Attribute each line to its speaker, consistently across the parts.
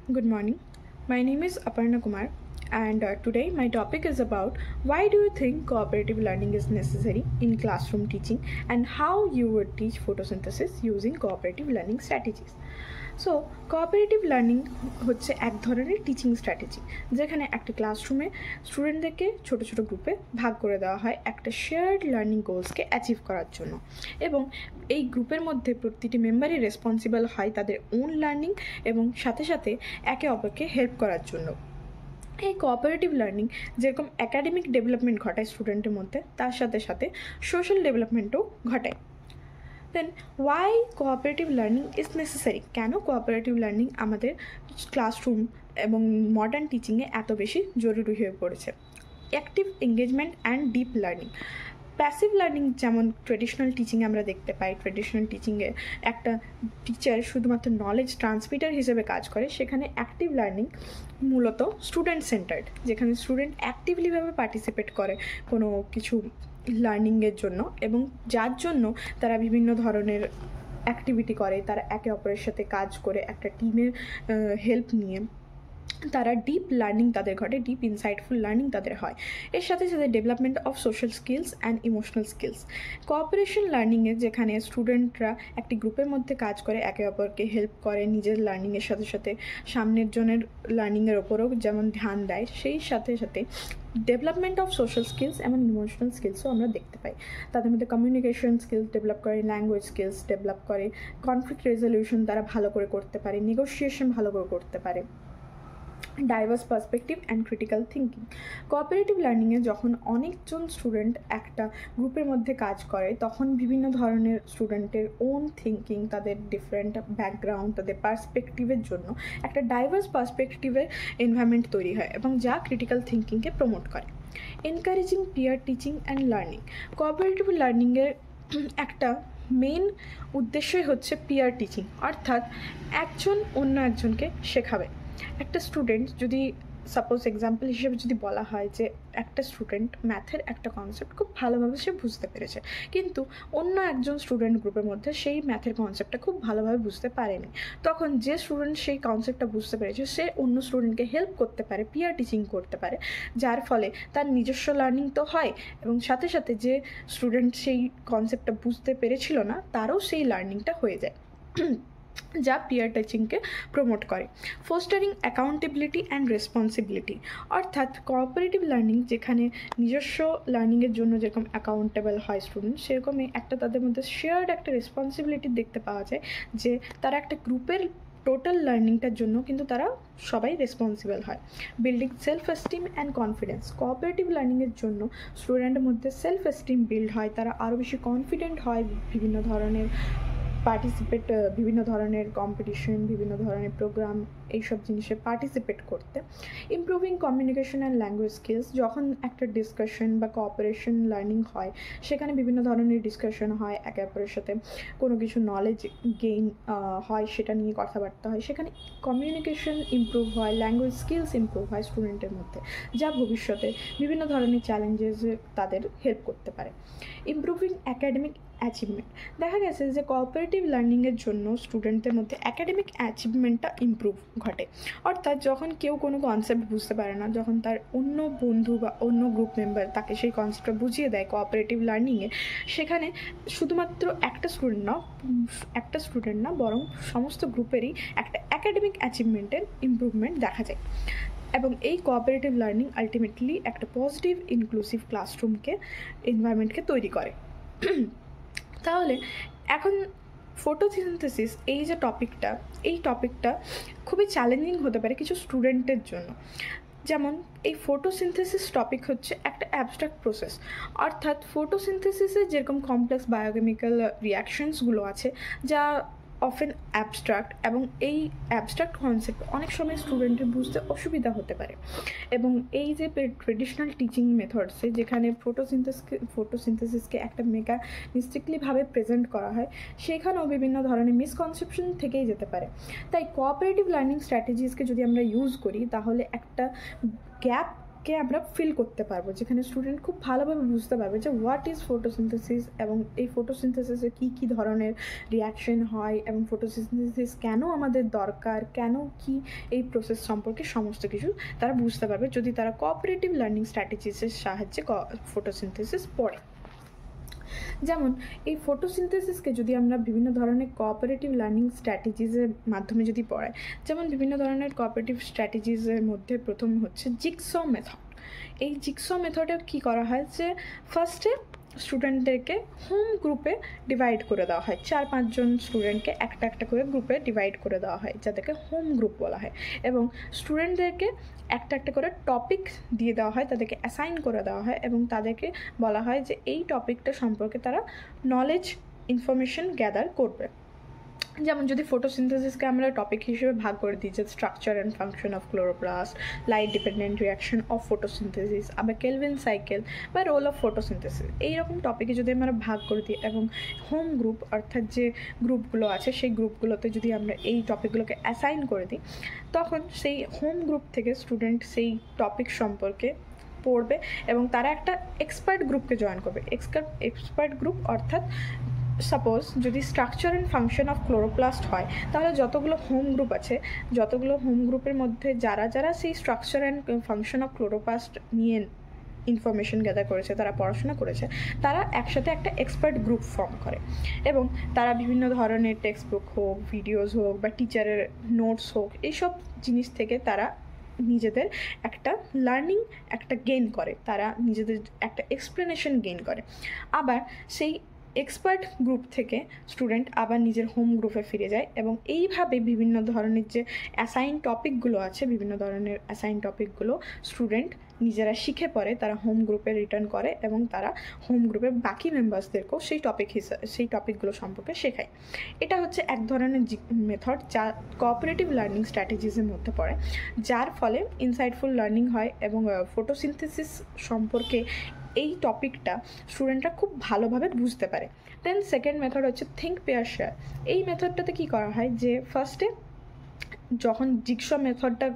Speaker 1: Good morning. My name is Aparna Kumar, and today my topic is about why do you think cooperative learning is necessary in classroom teaching and how you would teach photosynthesis using cooperative learning strategies. So cooperative learning হচ্ছে এক ধরনের teaching strategy, যেখানে একটা ক্লাসরুমে স্টুডেন্টদেরকে ছোটো ছোটো গ্রুপে ভাগ করে দেওয়া হয় একটা শেয়ার্ড লার্নিং গোলসকে অ্যাচিভ করার জন্য, এবং এই গ্রুপের মধ্যে প্রতিটি মেম্বারই রেসপন্সিবল হয় তাদের ওন লার্নিং এবং সাথে সাথে একে অপরকে হেল্প করার জন্য। এই কোঅপারেটিভ লার্নিং যেরকম একাডেমিক ডেভেলপমেন্ট ঘটায় স্টুডেন্টের মধ্যে, তার সাথে সাথে সোশ্যাল ডেভেলপমেন্টও ঘটায়। Then why cooperative learning is necessary? কেন কোঅপারেটিভ লার্নিং আমাদের ক্লাসরুম এবং মডার্ন টিচিংয়ে এত বেশি জরুরি হয়ে পড়েছে? Active engagement and deep learning. Passive learning যেমন ট্রেডিশনাল টিচিংয়ে আমরা দেখতে পাই, ট্রেডিশনাল টিচিংয়ে একটা টিচার শুধুমাত্র নলেজ ট্রান্সমিটার হিসেবে কাজ করে, সেখানে অ্যাক্টিভ লার্নিং মূলত স্টুডেন্ট সেন্টার্ড, যেখানে স্টুডেন্ট অ্যাক্টিভলিভাবে পার্টিসিপেট করে কোনো কিছু লার্নিংয়ের জন্য, এবং যার জন্য তারা বিভিন্ন ধরনের অ্যাক্টিভিটি করে, তারা একে অপরের সাথে কাজ করে একটা টিমের হেল্প নিয়ে তারা ডিপ লার্নিং তাদের ঘটে, ডিপ ইনসাইটফুল লার্নিং তাদের হয়। এর সাথে সাথে development of social skills and emotional skills. Cooperation লার্নিংয়ে যেখানে স্টুডেন্টরা একটি গ্রুপের মধ্যে কাজ করে, একে অপরকে হেল্প করে, নিজের লার্নিংয়ের সাথে সাথে সামনের জনের লার্নিংয়ের ওপরও যেমন ধ্যান দেয়, সেই সাথে সাথে ডেভেলপমেন্ট অফ সোশ্যাল স্কিলস এবং ইমোশনাল স্কিলসও আমরা দেখতে পাই। তাদের মধ্যে কমিউনিকেশন স্কিলস ডেভেলপ করে, ল্যাঙ্গুয়েজ স্কিলস ডেভেলপ করে, কনফ্লিক্ট রেজলিউশন তারা ভালো করে করতে পারে, নেগোসিয়েশন ভালো করে করতে পারে, diverse perspective and critical thinking. Cooperative লার্নিংয়ে যখন অনেকজন স্টুডেন্ট একটা গ্রুপের মধ্যে কাজ করে, তখন বিভিন্ন ধরনের স্টুডেন্টের ওন থিঙ্কিং, তাদের ডিফারেন্ট ব্যাকগ্রাউন্ড, তাদের পার্সপেক্টিভের জন্য একটা ডাইভার্স পার্সপেক্টিভের এনভায়রনমেন্ট তৈরি হয়, এবং যা ক্রিটিক্যাল থিঙ্কিংকে প্রমোট করে। Encouraging peer teaching and learning. Cooperative লার্নিংয়ের একটা মেন উদ্দেশ্যই হচ্ছে পিয়ার টিচিং, অর্থাৎ একজন অন্য একজনকে শেখাবে। একটা স্টুডেন্ট যদি সাপোজ এক্সাম্পল হিসেবে যদি বলা হয় যে একটা স্টুডেন্ট ম্যাথের একটা কনসেপ্ট খুব ভালোভাবে সে বুঝতে পেরেছে, কিন্তু অন্য একজন স্টুডেন্ট গ্রুপের মধ্যে সেই ম্যাথের কনসেপ্টটা খুব ভালোভাবে বুঝতে পারেনি, তখন যে স্টুডেন্ট সেই কনসেপ্টটা বুঝতে পেরেছে সে অন্য স্টুডেন্টকে হেল্প করতে পারে, পিয়ার টিচিং করতে পারে, যার ফলে তার নিজস্ব লার্নিং তো হয়, এবং সাথে সাথে যে স্টুডেন্ট সেই কনসেপ্টটা বুঝতে পেরেছিল না তারও সেই লার্নিংটা হয়ে যায়, যা পিয়ার টিচিংকে প্রমোট করে। ফোস্টারিং অ্যাকাউন্টেবিলিটি অ্যান্ড রেসপন্সিবিলিটি, অর্থাৎ কোঅপারেটিভ লার্নিং যেখানে নিজস্ব লার্নিংয়ের জন্য যেরকম অ্যাকাউন্টেবল হয় স্টুডেন্ট, সেরকমই একটা তাদের মধ্যে শেয়ার্ড একটা রেসপন্সিবিলিটি দেখতে পাওয়া যায়, যে তারা একটা গ্রুপের টোটাল লার্নিংটার জন্য কিন্তু তারা সবাই রেসপন্সিবল হয়। Building self esteem and confidence. Cooperative লার্নিংয়ের জন্য স্টুডেন্টের মধ্যে সেলফ এস্টিম বিল্ড হয়, তারা আরও বেশি কনফিডেন্ট হয় বিভিন্ন ধরনের বিভিন্ন ধরনের কম্পিটিশন, বিভিন্ন ধরনের প্রোগ্রাম, এইসব জিনিসে পার্টিসিপেট করতে। Improving communication and language skills. যখন একটা ডিসকাশন বা কোঅপারেশন লার্নিং হয়, সেখানে বিভিন্ন ধরনের ডিসকাশন হয়, একে অপরের সাথে কোনো কিছু নলেজ গেইন হয়, সেটা নিয়ে কথাবার্তা হয়, সেখানে কমিউনিকেশন ইমপ্রুভ হয়, ল্যাঙ্গুয়েজ স্কিলস ইমপ্রুভ হয় স্টুডেন্টের মধ্যে, যা ভবিষ্যতে বিভিন্ন ধরনের চ্যালেঞ্জেসে তাদের হেল্প করতে পারে। Improving academic achievement. দেখা গেছে যে কোঅপারেটিভ লার্নিংয়ের জন্য স্টুডেন্টদের মধ্যে অ্যাকাডেমিক অ্যাচিভমেন্টটা ইমপ্রুভ ঘটে, অর্থাৎ যখন কেউ কোনো কনসেপ্ট বুঝতে পারে না, যখন তার অন্য বন্ধু বা অন্য গ্রুপ মেম্বার তাকে সেই কনসেপ্টটা বুঝিয়ে দেয় কোঅপারেটিভ লার্নিংয়ে, সেখানে শুধুমাত্র একটা স্টুডেন্ট না বরং সমস্ত গ্রুপেরই একটা অ্যাকাডেমিক অ্যাচিভমেন্টের ইমপ্রুভমেন্ট দেখা যায়, এবং এই কোঅপারেটিভ লার্নিং আলটিমেটলি একটা পজিটিভ ইনক্লুসিভ ক্লাসরুমকে এনভায়রনমেন্টকে তৈরি করে। তাহলে এখন ফটোসিনথেসিস এই টপিকটা খুবই চ্যালেঞ্জিং হতে পারে কিছু স্টুডেন্টের জন্য। যেমন এই ফটোসিনথেসিস টপিক হচ্ছে একটা অ্যাবস্ট্রাক্ট প্রসেস, অর্থাৎ ফটোসিনথেসিসে যেরকম কমপ্লেক্স বায়োকেমিক্যাল রিয়াকশনসগুলো আছে যা অফেন অ্যাবস্ট্রাক্ট, এবং এই অ্যাবস্ট্রাক্ট কনসেপ্ট অনেক সময় স্টুডেন্টের বুঝতে অসুবিধা হতে পারে, এবং এই যে ট্রেডিশনাল টিচিং মেথডসে যেখানে ফটোসিনথেসিসকে একটা মেকানিস্টিকলিভাবে প্রেজেন্ট করা হয়, সেখানেও বিভিন্ন ধরনের মিসকনসেপশন থেকেই যেতে পারে। তাই কোঅপারেটিভ লার্নিং স্ট্র্যাটেজিসকে যদি আমরা ইউজ করি, তাহলে একটা গ্যাপ কে আমরা ফিল করতে পারবো, যেখানে স্টুডেন্ট খুব ভালোভাবে বুঝতে পারবে যে হোয়াট ইজ ফটোসিনথেসিস এবং এই ফটোসিনথেসিসে কী ধরনের রিয়াকশন হয় এবং ফটোসিনথেসিস কেন আমাদের দরকার, কেন কি এই প্রসেস সম্পর্কে সমস্ত কিছু তারা বুঝতে পারবে যদি তারা কোঅপারেটিভ লার্নিং স্ট্র্যাটেজিসের সাহায্যে ফটোসিনথেসিস পড়ে। যেমন এই ফটোসিনথেসিসকে যদি আমরা বিভিন্ন ধরনের কোঅপারেটিভ লার্নিং স্ট্র্যাটেজিসের মাধ্যমে যদি পড়াই, যেমন বিভিন্ন ধরনের কোঅপারেটিভ স্ট্র্যাটেজিসের মধ্যে প্রথম হচ্ছে জিগস মেথড। এই জিগস মেথডে কী করা হয় যে ফার্স্টে স্টুডেন্টদেরকে হোম গ্রুপে ডিভাইড করে দেওয়া হয়, 4-5 জন স্টুডেন্টকে একটা করে গ্রুপে ডিভাইড করে দেওয়া হয়, যাদেরকে হোম গ্রুপ বলা হয়, এবং স্টুডেন্টদেরকে একটা করে টপিক দিয়ে দেওয়া হয়, তাদেরকে অ্যাসাইন করে দেওয়া হয় এবং তাদেরকে বলা হয় যে এই টপিকটা সম্পর্কে তারা নলেজ ইনফরমেশন গ্যাদার করবে। যেমন যদি ফটোসিনথেসিসকে আমরা টপিক হিসেবে ভাগ করে দিই যে structure and function of chloroplast, light dependent reaction of photosynthesis, আবার কেলভিন সাইকেল বা রোল অফ ফটোসিনথেসিস, এইরকম টপিকে যদি আমরা ভাগ করে দিই এবং হোম গ্রুপ অর্থাৎ যে গ্রুপগুলো আছে সেই গ্রুপগুলোতে যদি আমরা এই টপিকগুলোকে অ্যাসাইন করে দিই, তখন সেই হোম গ্রুপ থেকে স্টুডেন্ট সেই টপিক সম্পর্কে পড়বে এবং তারা একটা এক্সপার্ট গ্রুপকে জয়েন করবে। এক্সপার্ট গ্রুপ অর্থাৎ সাপোজ যদি structure and function of chloroplast হয়, তাহলে যতগুলো হোম গ্রুপ আছে, যতগুলো হোম গ্রুপের মধ্যে যারা সেই structure and function of chloroplast নিয়ে ইনফরমেশন গ্যাদার করেছে, তারা পড়াশোনা করেছে, তারা একসাথে একটা এক্সপার্ট গ্রুপ ফর্ম করে এবং তারা বিভিন্ন ধরনের টেক্সট বুক হোক, ভিডিওস হোক বা টিচারের নোটস হোক, এইসব জিনিস থেকে তারা নিজেদের একটা লার্নিং একটা গেইন করে, তারা নিজেদের একটা এক্সপ্লেনেশন গেইন করে। আবার সেই এক্সপার্ট গ্রুপ থেকে স্টুডেন্ট আবার নিজের হোম গ্রুপে ফিরে যায় এবং এইভাবে বিভিন্ন ধরনের যে অ্যাসাইন টপিকগুলো আছে, বিভিন্ন ধরনের অ্যাসাইন টপিকগুলো স্টুডেন্ট নিজেরা শিখে পরে তারা হোম গ্রুপে রিটার্ন করে এবং তারা হোম গ্রুপের বাকি মেম্বার্সদেরকেও সেই টপিকগুলো সম্পর্কে শেখায়। এটা হচ্ছে এক ধরনের মেথড যা কোঅপারেটিভ লার্নিং স্ট্র্যাটেজিসের মধ্যে পড়ে, যার ফলে ইনসাইটফুল লার্নিং হয় এবং ফটোসিনথেসিস সম্পর্কে এই টপিকটা স্টুডেন্টরা খুব ভালোভাবে বুঝতে পারে। দেন সেকেন্ড মেথড হচ্ছে থিঙ্ক পেয়ার শেয়ার। এই মেথডটাতে কী করা হয় যে ফার্স্টে যখন জিগস মেথডটা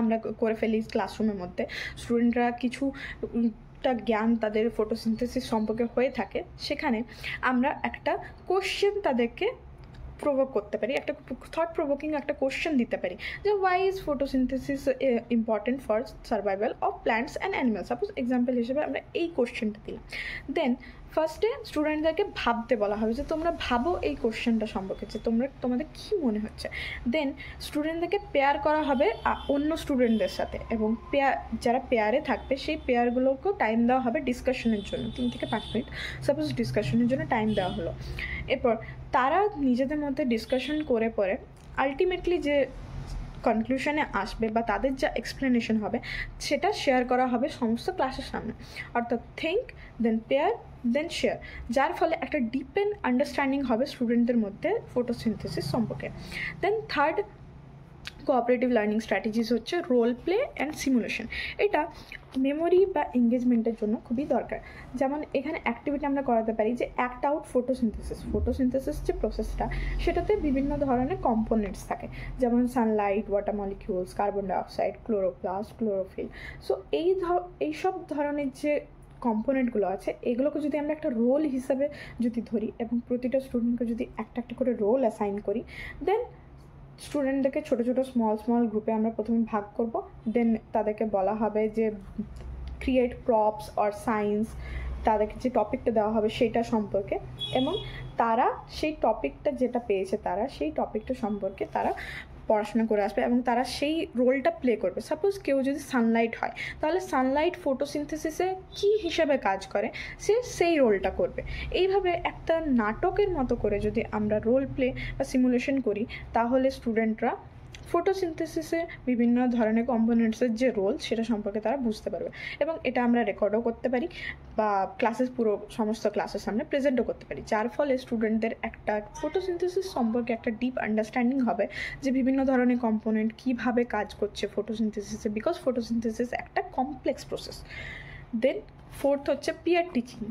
Speaker 1: আমরা করে ফেলি ক্লাসরুমের মধ্যে, স্টুডেন্টরা কিছুটা জ্ঞান তাদের ফটোসিনথেসিস সম্পর্কে হয়ে থাকে, সেখানে আমরা একটা কোশ্চেন তাদেরকে প্রভোক করতে পারি, একটা থট প্রভোকিং একটা কোশ্চেন দিতে পারি যে why is photosynthesis important for survival of plants and animals. Suppose example হিসেবে আমরা এই কোশ্চেনটা দিলাম। দেন ফার্স্টে স্টুডেন্টদেরকে ভাবতে বলা হবে যে তোমরা ভাবো এই কোশ্চেনটা সম্পর্কে, যে তোমাদের কী মনে হচ্ছে। দেন স্টুডেন্টদেরকে পেয়ার করা হবে অন্য স্টুডেন্টদের সাথে এবং যারা পেয়ারে থাকবে সেই পেয়ারগুলোকেও টাইম দেওয়া হবে ডিসকাশনের জন্য, 3 থেকে 5 মিনিট সাপোজ ডিসকাশনের জন্য টাইম দেওয়া হলো। এরপর তারা নিজেদের মধ্যে ডিসকাশন করে পরে আলটিমেটলি যে কনক্লুশনে আসবে বা তাদের যা এক্সপ্লেনেশন হবে সেটা শেয়ার করা হবে সমস্ত ক্লাসের সামনে, অর্থাৎ থিঙ্ক দেন পেয়ার দেন শেয়ার, যার ফলে একটা ডিপেন আন্ডারস্ট্যান্ডিং হবে স্টুডেন্টদের মধ্যে ফটোসিনথেসিস সম্পর্কে। দেন থার্ড কোঅপারেটিভ লার্নিং স্ট্র্যাটেজিস হচ্ছে রোল প্লে অ্যান্ড সিমুলেশন। এটা মেমোরি বা এঙ্গেজমেন্টের জন্য খুবই দরকার। যেমন এখানে অ্যাক্টিভিটি আমরা করাতে পারি যে অ্যাক্ট আউট ফটোসিনথেসিস যে প্রসেসটা, সেটাতে বিভিন্ন ধরনের কম্পোনেন্টস থাকে, যেমন Sunlight, water molecules, carbon dioxide, chloroplast, chlorophyll. So এইসব ধরনের যে কম্পোনেন্টগুলো আছে, এগুলোকে যদি আমরা একটা রোল হিসাবে যদি ধরি এবং প্রতিটা স্টুডেন্টকে যদি একটা করে রোল অ্যাসাইন করি, দেন স্টুডেন্টদেরকে ছোটো স্মল গ্রুপে আমরা প্রথমে ভাগ করব। দেন তাদেরকে বলা হবে যে ক্রিয়েট প্রপস অর সায়েন্স, তাদেরকে যে টপিকটা দেওয়া হবে সেটা সম্পর্কে, এবং তারা সেই টপিকটা যেটা পেয়েছে তারা সেই টপিকটা সম্পর্কে তারা পড়াশোনা করে আসবে এবং তারা সেই রোলটা প্লে করবে। সাপোজ কেউ যদি সানলাইট হয়, তাহলে সানলাইট ফটোসিনথেসিসে কী হিসাবে কাজ করে সে সেই রোলটা করবে। এইভাবে একটা নাটকের মতো করে যদি আমরা রোল প্লে বা সিমুলেশন করি, তাহলে স্টুডেন্টরা ফটোসিনথেসিসে বিভিন্ন ধরনের কম্পোনেন্টসের যে রোল সেটা সম্পর্কে তারা বুঝতে পারবে এবং এটা আমরা রেকর্ডও করতে পারি বা সমস্ত ক্লাসের সামনে প্রেজেন্টও করতে পারি, যার ফলে স্টুডেন্টদের একটা ফটোসিনথেসিস সম্পর্কে একটা ডিপ আন্ডারস্ট্যান্ডিং হবে যে বিভিন্ন ধরনের কম্পোনেন্ট কীভাবে কাজ করছে ফটোসিনথেসিসে, বিকজ ফটোসিনথেসিস একটা কমপ্লেক্স প্রসেস। দেন ফোর্থ হচ্ছে peer teaching,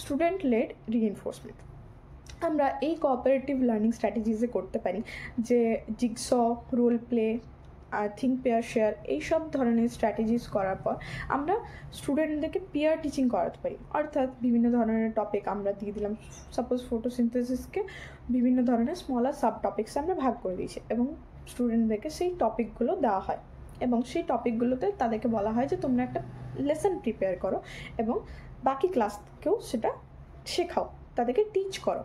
Speaker 1: student led reinforcement. আমরা এই কোঅপারেটিভ লার্নিং স্ট্র্যাটেজিসে করতে পারি যে jigsaw, role play, think pair share এইসব ধরনের স্ট্র্যাটেজিস করার পর আমরা স্টুডেন্টদেরকে পেয়ার টিচিং করাতে পারি। অর্থাৎ বিভিন্ন ধরনের টপিক আমরা দিয়ে দিলাম, সাপোজ ফটোসিনথেসিসকে বিভিন্ন ধরনের স্মলার সাব টপিক্সে আমরা ভাগ করে দিয়েছি এবং স্টুডেন্টদেরকে সেই টপিকগুলো দেওয়া হয় এবং সেই টপিকগুলোতে তাদেরকে বলা হয় যে তোমরা একটা লেসন প্রিপেয়ার করো এবং বাকি ক্লাসকেও সেটা শেখাও, তাদেরকে টিচ করো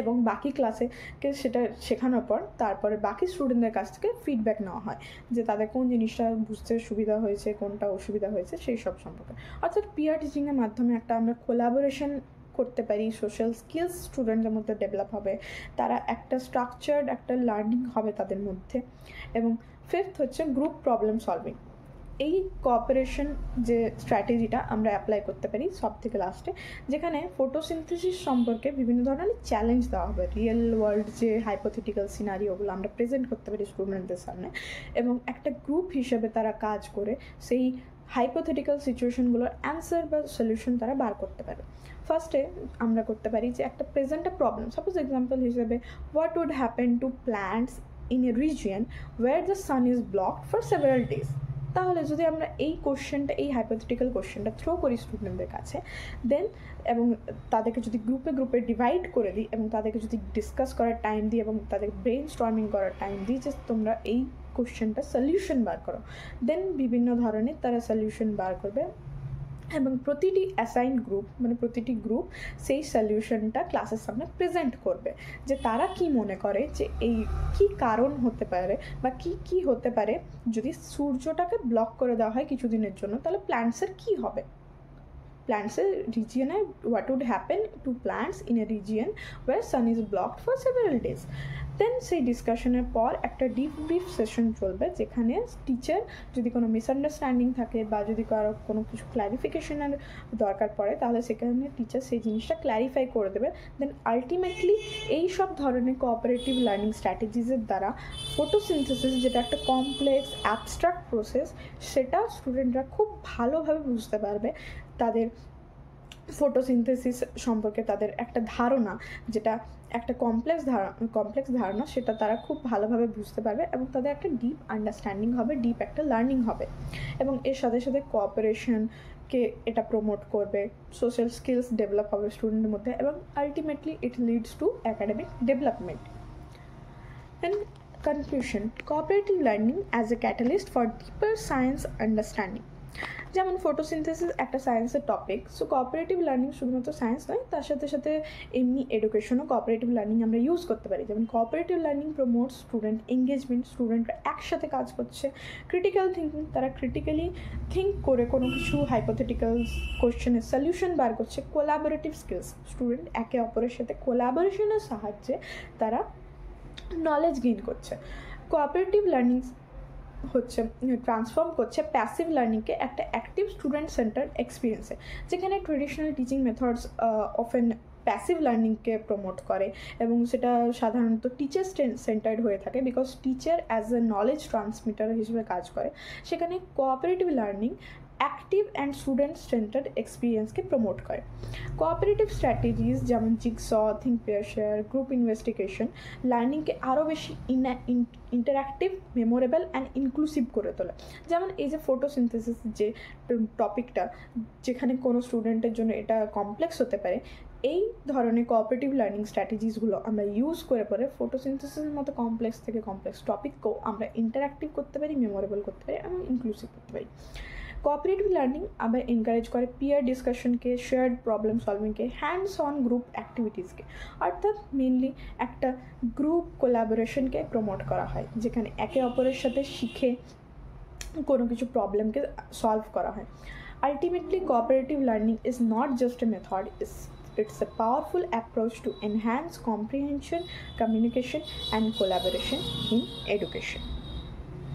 Speaker 1: এবং বাকি ক্লাসেকে সেটা শেখানোর পর তারপরে বাকি স্টুডেন্টদের কাছ থেকে ফিডব্যাক নেওয়া হয় যে তাদের কোন জিনিসটা বুঝতে সুবিধা হয়েছে, কোনটা অসুবিধা হয়েছে, সেই সব সম্পর্কে। অর্থাৎ পিয়ার টিচিংয়ের মাধ্যমে একটা আমরা কোলাবোরেশন করতে পারি, সোশ্যাল স্কিলস স্টুডেন্টদের মধ্যে ডেভেলপ হবে, তারা একটা স্ট্রাকচার্ড একটা লার্নিং হবে তাদের মধ্যে। এবং ফিফথ হচ্ছে গ্রুপ প্রবলেম সলভিং। এই কোঅপারেশন যে স্ট্র্যাটেজিটা আমরা অ্যাপ্লাই করতে পারি সব থেকে লাস্টে, যেখানে ফটোসিনথেসিস সম্পর্কে বিভিন্ন ধরনের চ্যালেঞ্জ দেওয়া হবে, রিয়েল ওয়ার্ল্ড যে হাইপোথেটিক্যাল সিনারিওগুলো আমরা প্রেজেন্ট করতে পারি স্টুডেন্টদের সামনে এবং একটা গ্রুপ হিসেবে তারা কাজ করে সেই হাইপোথেটিক্যাল সিচুয়েশনগুলোর অ্যান্সার বা সলিউশন তারা বার করতে পারে। ফার্স্টে আমরা করতে পারি যে একটা present a problem, suppose example হিসেবে what would happen to plants in a region where the sun is blocked for several days. তাহলে যদি আমরা এই কোশ্চেনটা, এই হাইপোথেটিক্যাল কোশ্চেনটা থ্রো করি স্টুডেন্টদের কাছে, দেন এবং তাদেরকে যদি গ্রুপে গ্রুপে ডিভাইড করে দিই এবং তাদেরকে যদি ডিসকাস করার টাইম দিই এবং তাদের ব্রেন স্টর্মিং করার টাইম দিই যে তোমরা এই কোশ্চেনটা সলিউশন বার করো, দেন বিভিন্ন ধরনের তারা সলিউশন বার করবে এবং প্রতিটি অ্যাসাইন গ্রুপ মানে প্রতিটি গ্রুপ সেই সলিউশনটা ক্লাসের সামনে প্রেজেন্ট করবে যে তারা কি মনে করে যে এই কি কারণ হতে পারে বা কি হতে পারে যদি সূর্যটাকে ব্লক করে দেওয়া হয় কিছুদিনের জন্য, তাহলে প্ল্যান্টসের কি হবে, প্ল্যান্টসের রিজিয়নে what would happen to plants in a region where sun is blocked for several days. Then সেই ডিসকাশনের পর একটা ডিব্রিফ সেশন চলবে যেখানে টিচার যদি কোনো মিসআন্ডারস্ট্যান্ডিং থাকে বা যদি কারো কোনো কিছু ক্ল্যারিফিকেশনের দরকার পড়ে তাহলে সেখানে টিচার সেই জিনিসটা ক্ল্যারিফাই করে দেবে। দেন আলটিমেটলি এই সব ধরনের কোঅপারেটিভ লার্নিং স্ট্র্যাটেজিসের দ্বারা ফটোসিনথেসিস, যেটা একটা কমপ্লেক্স অ্যাবস্ট্রাক্ট প্রসেস, সেটা স্টুডেন্টরা খুব ভালোভাবে বুঝতে পারবে। তাদের ফটোসিনথেসিস সম্পর্কে তাদের একটা ধারণা, যেটা একটা কমপ্লেক্স ধারণা, সেটা তারা খুব ভালোভাবে বুঝতে পারবে এবং তাদের একটা ডিপ আন্ডারস্ট্যান্ডিং হবে, ডিপ একটা লার্নিং হবে এবং এর সাথে সাথে কোঅপারেশনকে এটা প্রমোট করবে, সোশ্যাল স্কিলস ডেভেলপ হবে স্টুডেন্টের মধ্যে এবং ultimately it leads to academic development. And conclusion, cooperative learning as a catalyst for deeper science understanding. যেমন ফটোসিনথেসিস একটা সায়েন্সের টপিক, সো কোঅপারেটিভ লার্নিং শুধুমাত্র সায়েন্স নয়, তার সাথে সাথে এমনি এডুকেশনও কোঅপারেটিভ লার্নিং আমরা ইউজ করতে পারি। যেমন cooperative learning promotes student engagement, স্টুডেন্টরা একসাথে কাজ করছে, ক্রিটিক্যাল থিঙ্কিং, তারা ক্রিটিক্যালি থিঙ্ক করে কোনো কিছু হাইপোথেটিক্যাল কোশ্চেনের সলিউশন বার করছে, কোলাবোরেটিভ স্কিলস, স্টুডেন্ট একে অপরের সাথে কোলাবোরেশনের সাহায্যে তারা নলেজ গেইন করছে। কোঅপারেটিভ লার্নিং হচ্ছে ট্রান্সফর্ম করছে প্যাসিভ লার্নিংকে একটা অ্যাক্টিভ স্টুডেন্ট সেন্টার এক্সপিরিয়েন্সে, যেখানে traditional teaching methods often passive লার্নিংকে প্রমোট করে এবং সেটা সাধারণত টিচার সেন্টার্ড হয়ে থাকে because teacher as a knowledge transmitter হিসেবে কাজ করে। সেখানে cooperative learning active and student centred এক্সপিরিয়েন্সকে প্রমোট করে। কোঅপারেটিভ স্ট্র্যাটেজিস যেমন jigsaw, think pair share, group investigation লার্নিংকে আরও বেশি ইন্টারঅ্যাক্টিভ, মেমোরেবল অ্যান্ড ইনক্লুসিভ করে তোলে। যেমন এই যে ফটোসিনথেসিস যে টপিকটা, যেখানে কোনো স্টুডেন্টের জন্য এটা কমপ্লেক্স হতে পারে, এই ধরনের কোঅপারেটিভ লার্নিং স্ট্র্যাটেজিসগুলো আমরা ইউজ করে পরে ফটোসিনথেসিসের মতো কমপ্লেক্স থেকে কমপ্লেক্স টপিককেও আমরা ইন্টারঅ্যাক্টিভ করতে পারি, মেমোরেবল করতে পারি এবং ইনক্লুসিভ করতে পারি। কোঅপারেটিভ লার্নিং আবার এনকারেজ করে পিয়ার ডিসকাশনকে, শেয়ার্ড প্রবলেম সলভিংকে, হ্যান্ডস অন গ্রুপ অ্যাক্টিভিটিসকে, অর্থাৎ মেনলি একটা গ্রুপ কোলাবোরেশনকে প্রমোট করা হয়, যেখানে একে অপরের সাথে শিখে কোনো কিছু প্রবলেমকে সলভ করা হয়। Ultimately cooperative learning is not just a method, it's a powerful approach to enhance comprehension, communication and collaboration in education.